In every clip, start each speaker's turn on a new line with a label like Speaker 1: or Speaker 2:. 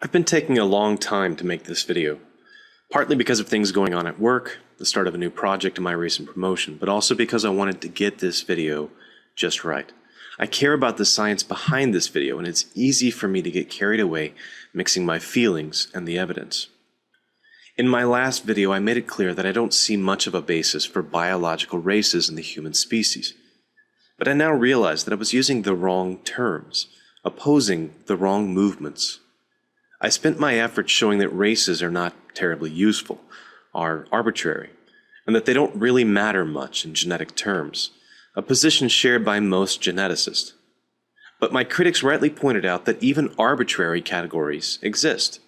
Speaker 1: I've been taking a long time to make this video, partly because of things going on at work, the start of a new project and my recent promotion, but also because I wanted to get this video just right. I care about the science behind this video, and it's easy for me to get carried away mixing my feelings and the evidence. In my last video, I made it clear that I don't see much of a basis for biological races in the human species. But I now realize that I was using the wrong terms, opposing the wrong movements. I spent my efforts showing that races are not terribly useful, are arbitrary, and that they don't really matter much in genetic terms, a position shared by most geneticists. But my critics rightly pointed out that even arbitrary categories exist.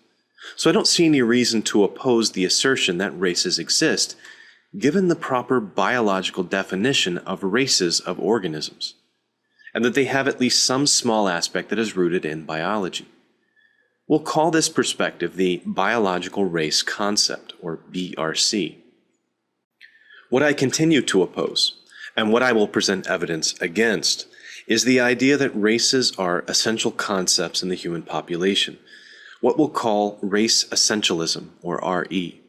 Speaker 1: So I don't see any reason to oppose the assertion that races exist, given the proper biological definition of races of organisms, and that they have at least some small aspect that is rooted in biology. We'll call this perspective the biological race concept, or BRC. What I continue to oppose, and what I will present evidence against, is the idea that races are essential concepts in the human population, what we'll call race essentialism, or RE.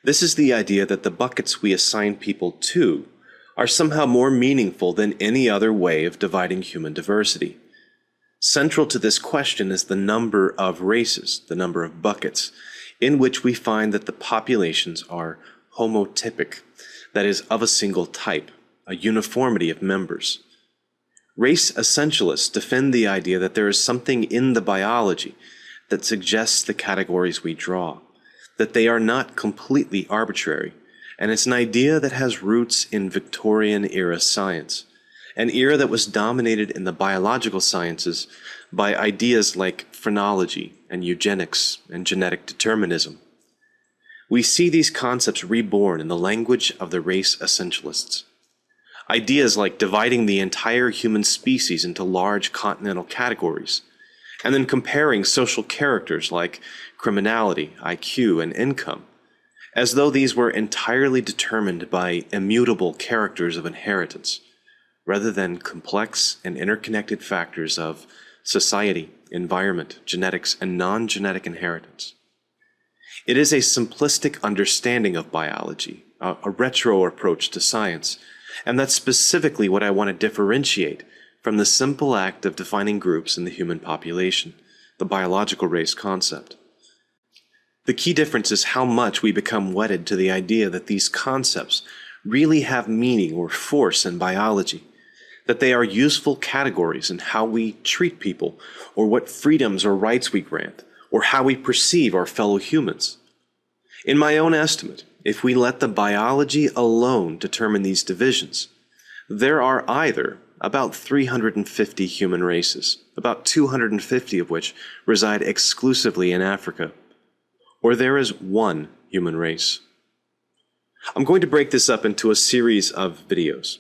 Speaker 1: This is the idea that the buckets we assign people to are somehow more meaningful than any other way of dividing human diversity. Central to this question is the number of races, the number of buckets, in which we find that the populations are homotypic, that is, of a single type, a uniformity of members. Race essentialists defend the idea that there is something in the biology that suggests the categories we draw, that they are not completely arbitrary, and it's an idea that has roots in Victorian-era science, an era that was dominated in the biological sciences by ideas like phrenology and eugenics and genetic determinism. We see these concepts reborn in the language of the race essentialists. Ideas like dividing the entire human species into large continental categories, and then comparing social characters like criminality, IQ, and income, as though these were entirely determined by immutable characters of inheritance, rather than complex and interconnected factors of society, environment, genetics, and non-genetic inheritance. It is a simplistic understanding of biology, a retro approach to science, and that's specifically what I want to differentiate from the simple act of defining groups in the human population, the biological race concept. The key difference is how much we become wedded to the idea that these concepts really have meaning or force in biology, that they are useful categories in how we treat people, or what freedoms or rights we grant, or how we perceive our fellow humans. In my own estimate, if we let the biology alone determine these divisions, there are either about 350 human races, about 250 of which reside exclusively in Africa, or there is one human race. I'm going to break this up into a series of videos.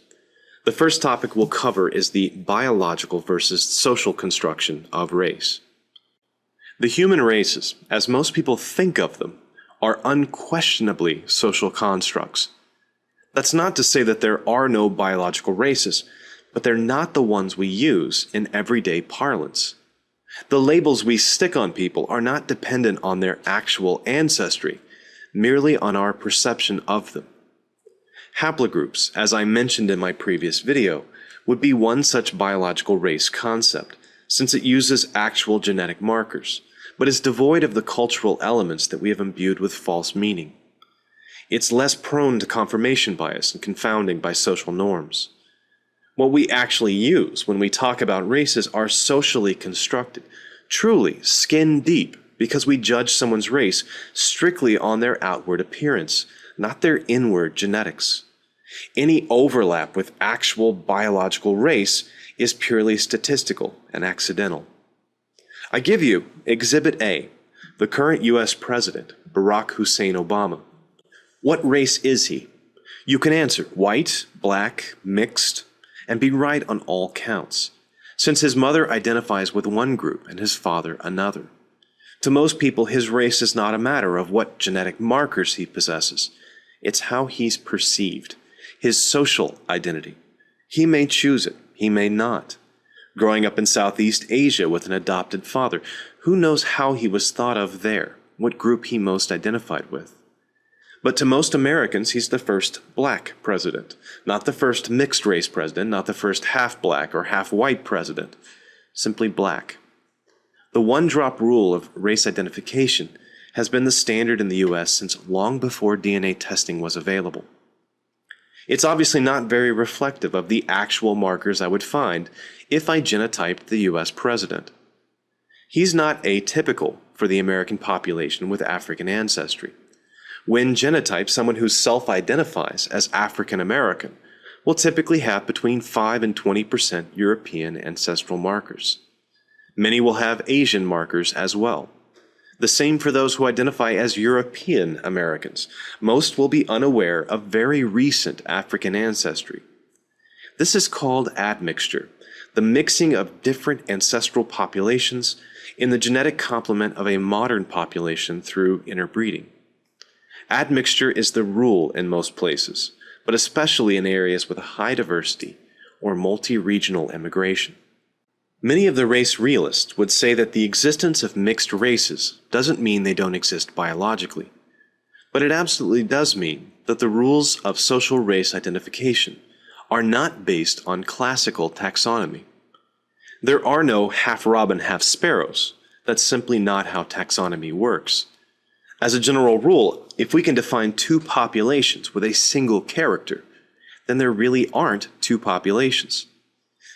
Speaker 1: The first topic we'll cover is the biological versus social construction of race. The human races, as most people think of them, are unquestionably social constructs. That's not to say that there are no biological races, but they're not the ones we use in everyday parlance. The labels we stick on people are not dependent on their actual ancestry, merely on our perception of them. Haplogroups, as I mentioned in my previous video, would be one such biological race concept, since it uses actual genetic markers, but is devoid of the cultural elements that we have imbued with false meaning. It's less prone to confirmation bias and confounding by social norms. What we actually use when we talk about races are socially constructed, truly skin deep, because we judge someone's race strictly on their outward appearance, not their inward genetics. Any overlap with actual biological race is purely statistical and accidental. I give you Exhibit A, the current US President, Barack Hussein Obama. What race is he? You can answer white, black, mixed, and be right on all counts, since his mother identifies with one group and his father another. To most people, his race is not a matter of what genetic markers he possesses. It's how he's perceived, his social identity. He may choose it, he may not. Growing up in Southeast Asia with an adopted father, who knows how he was thought of there, what group he most identified with. But to most Americans, he's the first black president, not the first mixed-race president, not the first half-black or half-white president, simply black. The one-drop rule of race identification has been the standard in the U.S. since long before DNA testing was available. It's obviously not very reflective of the actual markers I would find if I genotyped the U.S. president. He's not atypical for the American population with African ancestry. When genotyped, someone who self-identifies as African American will typically have between 5 and 20% European ancestral markers. Many will have Asian markers as well. The same for those who identify as European Americans. Most will be unaware of very recent African ancestry. This is called admixture, the mixing of different ancestral populations in the genetic complement of a modern population through interbreeding. Admixture is the rule in most places, but especially in areas with a high diversity or multi-regional immigration. Many of the race realists would say that the existence of mixed races doesn't mean they don't exist biologically, but it absolutely does mean that the rules of social race identification are not based on classical taxonomy. There are no half-robin, half-sparrows. That's simply not how taxonomy works. As a general rule, if we can define two populations with a single character, then there really aren't two populations.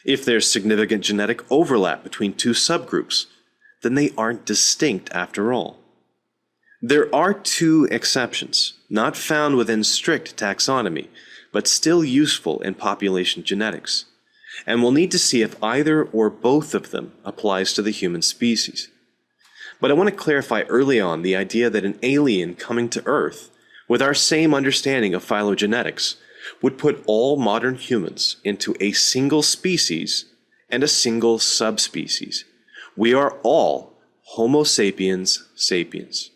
Speaker 1: If there's significant genetic overlap between two subgroups, then they aren't distinct after all. There are two exceptions, not found within strict taxonomy, but still useful in population genetics, and we'll need to see if either or both of them applies to the human species. But I want to clarify early on the idea that an alien coming to Earth, with our same understanding of phylogenetics, would put all modern humans into a single species and a single subspecies. We are all Homo sapiens sapiens.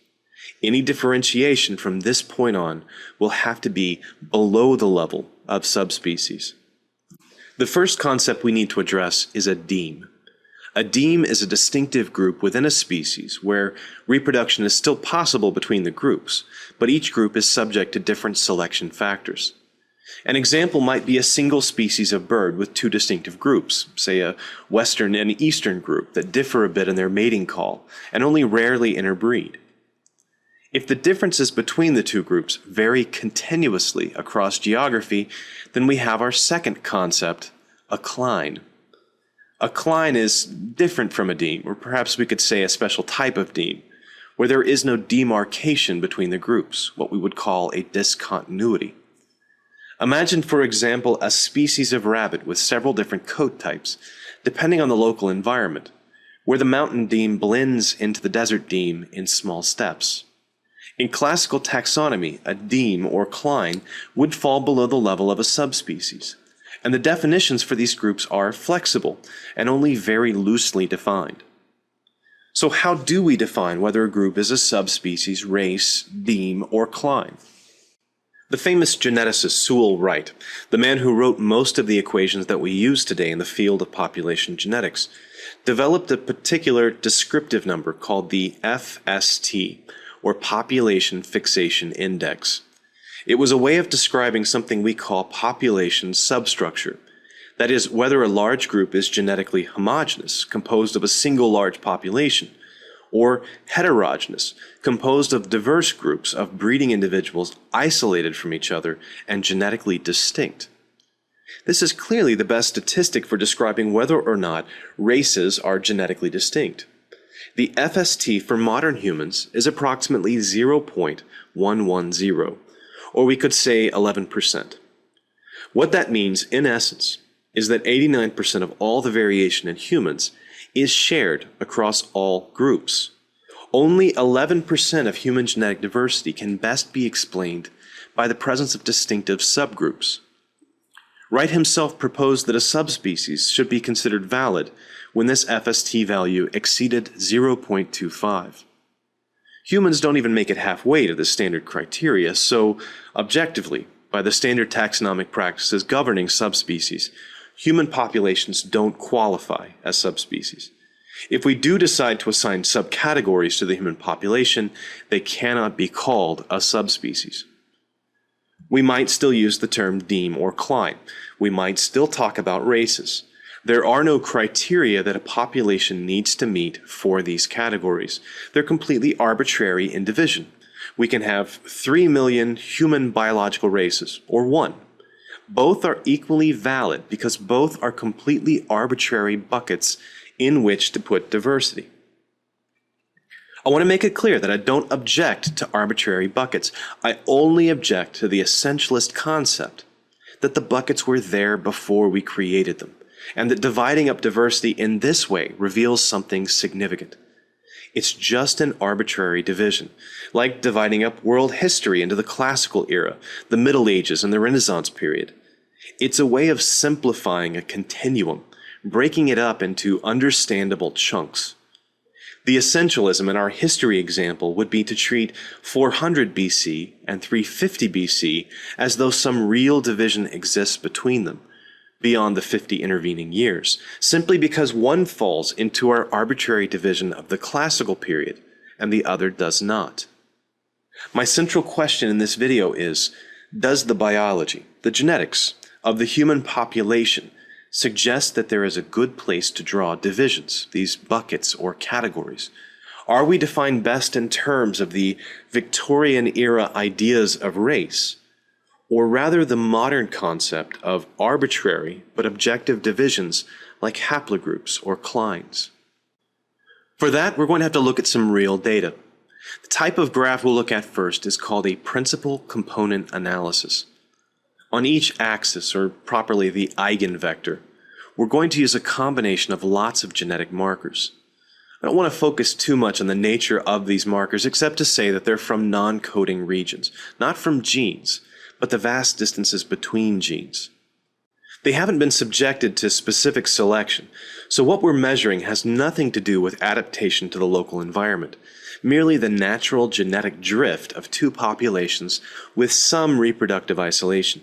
Speaker 1: Any differentiation from this point on will have to be below the level of subspecies. The first concept we need to address is a deme. A deme is a distinctive group within a species where reproduction is still possible between the groups, but each group is subject to different selection factors. An example might be a single species of bird with two distinctive groups, say a western and eastern group that differ a bit in their mating call and only rarely interbreed. If the differences between the two groups vary continuously across geography, then we have our second concept, a cline. A cline is different from a deme, or perhaps we could say a special type of deme, where there is no demarcation between the groups, what we would call a discontinuity. Imagine, for example, a species of rabbit with several different coat types, depending on the local environment, where the mountain deme blends into the desert deme in small steps. In classical taxonomy, a deme or cline would fall below the level of a subspecies, and the definitions for these groups are flexible and only very loosely defined. So how do we define whether a group is a subspecies, race, deme, or cline? The famous geneticist Sewall Wright, the man who wrote most of the equations that we use today in the field of population genetics, developed a particular descriptive number called the FST, or Population Fixation Index. It was a way of describing something we call population substructure. That is, whether a large group is genetically homogeneous, composed of a single large population, or heterogeneous, composed of diverse groups of breeding individuals isolated from each other and genetically distinct. This is clearly the best statistic for describing whether or not races are genetically distinct. The FST for modern humans is approximately 0.110, or we could say 11%. What that means, in essence, is that 89% of all the variation in humans is shared across all groups. Only 11% of human genetic diversity can best be explained by the presence of distinctive subgroups. Wright himself proposed that a subspecies should be considered valid when this FST value exceeded 0.25. Humans don't even make it halfway to the standard criteria, so objectively, by the standard taxonomic practices governing subspecies, human populations don't qualify as subspecies. If we do decide to assign subcategories to the human population, they cannot be called a subspecies. We might still use the term deme or cline. We might still talk about races. There are no criteria that a population needs to meet for these categories. They're completely arbitrary in division. We can have 3 million human biological races, or 1. Both are equally valid because both are completely arbitrary buckets in which to put diversity. I want to make it clear that I don't object to arbitrary buckets. I only object to the essentialist concept that the buckets were there before we created them, and that dividing up diversity in this way reveals something significant. It's just an arbitrary division, like dividing up world history into the classical era, the Middle Ages, and the Renaissance period. It's a way of simplifying a continuum, breaking it up into understandable chunks. The essentialism in our history example would be to treat 400 BC and 350 BC as though some real division exists between them, beyond the 50 intervening years, simply because one falls into our arbitrary division of the classical period and the other does not. My central question in this video is, does the biology, the genetics, of the human population suggest that there is a good place to draw divisions, these buckets or categories? Are we defined best in terms of the Victorian era ideas of race, or rather the modern concept of arbitrary but objective divisions like haplogroups or clines? For that, we're going to have to look at some real data. The type of graph we'll look at first is called a principal component analysis. On each axis, or properly the eigenvector, we're going to use a combination of lots of genetic markers. I don't want to focus too much on the nature of these markers except to say that they're from non-coding regions, not from genes, but the vast distances between genes. They haven't been subjected to specific selection, so what we're measuring has nothing to do with adaptation to the local environment, merely the natural genetic drift of two populations with some reproductive isolation.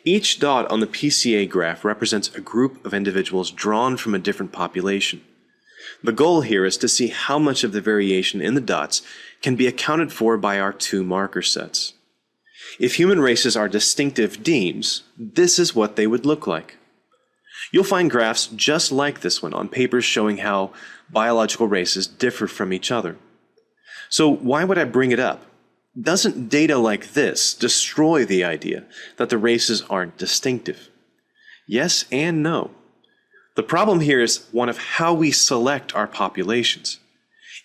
Speaker 1: Each dot on the PCA graph represents a group of individuals drawn from a different population. The goal here is to see how much of the variation in the dots can be accounted for by our two marker sets. If human races are distinctive demes, this is what they would look like. You'll find graphs just like this one on papers showing how biological races differ from each other. So why would I bring it up? Doesn't data like this destroy the idea that the races aren't distinctive? Yes and no. The problem here is one of how we select our populations.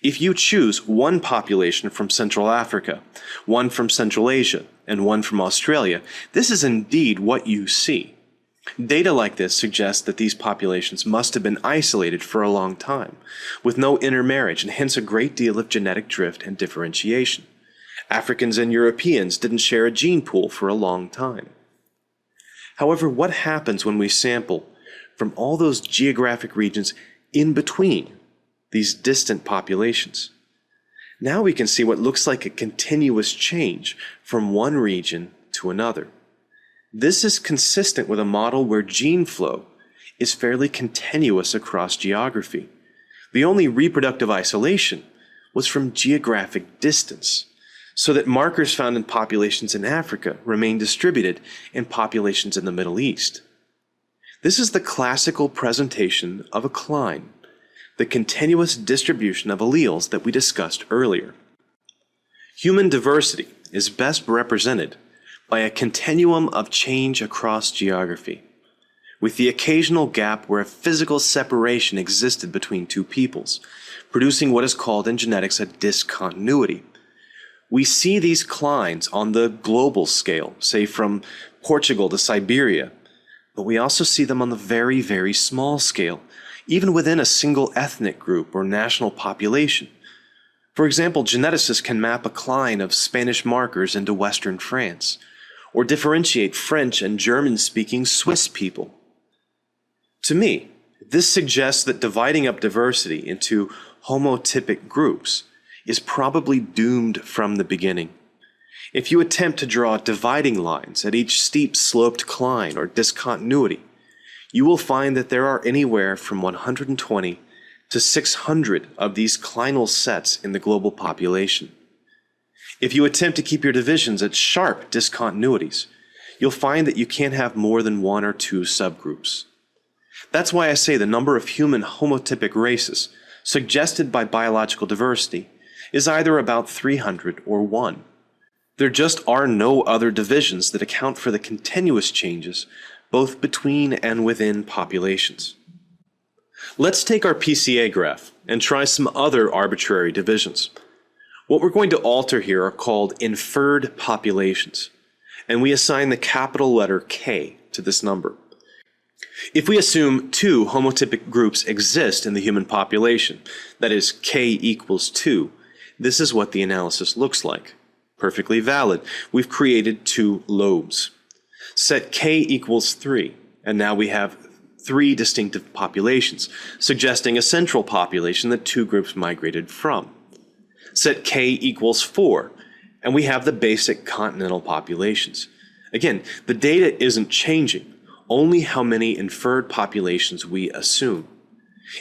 Speaker 1: If you choose one population from Central Africa, one from Central Asia, and one from Australia, this is indeed what you see. Data like this suggests that these populations must have been isolated for a long time, with no intermarriage and hence a great deal of genetic drift and differentiation. Africans and Europeans didn't share a gene pool for a long time. However, what happens when we sample from all those geographic regions in between these distant populations? Now we can see what looks like a continuous change from one region to another. This is consistent with a model where gene flow is fairly continuous across geography. The only reproductive isolation was from geographic distance, so that markers found in populations in Africa remain distributed in populations in the Middle East. This is the classical presentation of a cline, the continuous distribution of alleles that we discussed earlier. Human diversity is best represented by a continuum of change across geography, with the occasional gap where a physical separation existed between two peoples, producing what is called in genetics a discontinuity. We see these clines on the global scale, say from Portugal to Siberia, but we also see them on the very, very small scale, even within a single ethnic group or national population. For example, geneticists can map a cline of Spanish markers into Western France, or differentiate French and German-speaking Swiss people. To me, this suggests that dividing up diversity into homotypic groups is probably doomed from the beginning. If you attempt to draw dividing lines at each steep sloped cline or discontinuity, you will find that there are anywhere from 120 to 600 of these clinal sets in the global population. If you attempt to keep your divisions at sharp discontinuities, you'll find that you can't have more than one or two subgroups. That's why I say the number of human homotypic races suggested by biological diversity is either about 300 or 1. There just are no other divisions that account for the continuous changes both between and within populations. Let's take our PCA graph and try some other arbitrary divisions. What we're going to alter here are called inferred populations, and we assign the capital letter K to this number. If we assume two homotypic groups exist in the human population, that is, K equals 2, this is what the analysis looks like. Perfectly valid. We've created two lobes. Set K equals 3, and now we have 3 distinctive populations, suggesting a central population that 2 groups migrated from. Set K equals 4, and we have the basic continental populations. Again, the data isn't changing, only how many inferred populations we assume.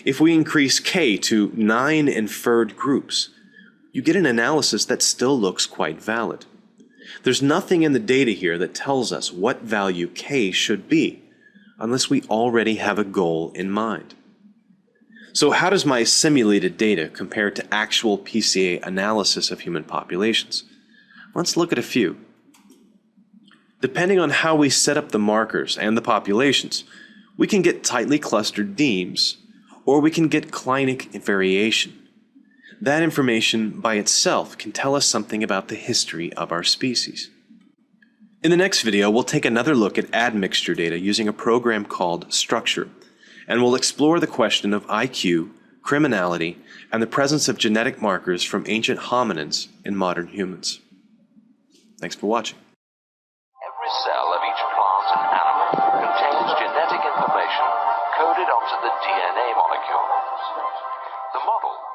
Speaker 1: If we increase K to 9 inferred groups, you get an analysis that still looks quite valid. There's nothing in the data here that tells us what value K should be, unless we already have a goal in mind. So how does my simulated data compare to actual PCA analysis of human populations? Let's look at a few. Depending on how we set up the markers and the populations, we can get tightly clustered demes, or we can get clinic variation. That information by itself can tell us something about the history of our species. In the next video, we'll take another look at admixture data using a program called Structure, and we'll explore the question of IQ, criminality, and the presence of genetic markers from ancient hominins in modern humans. Thanks for watching.
Speaker 2: Every cell of each plant and animal contains genetic information coded onto the DNA molecules. The model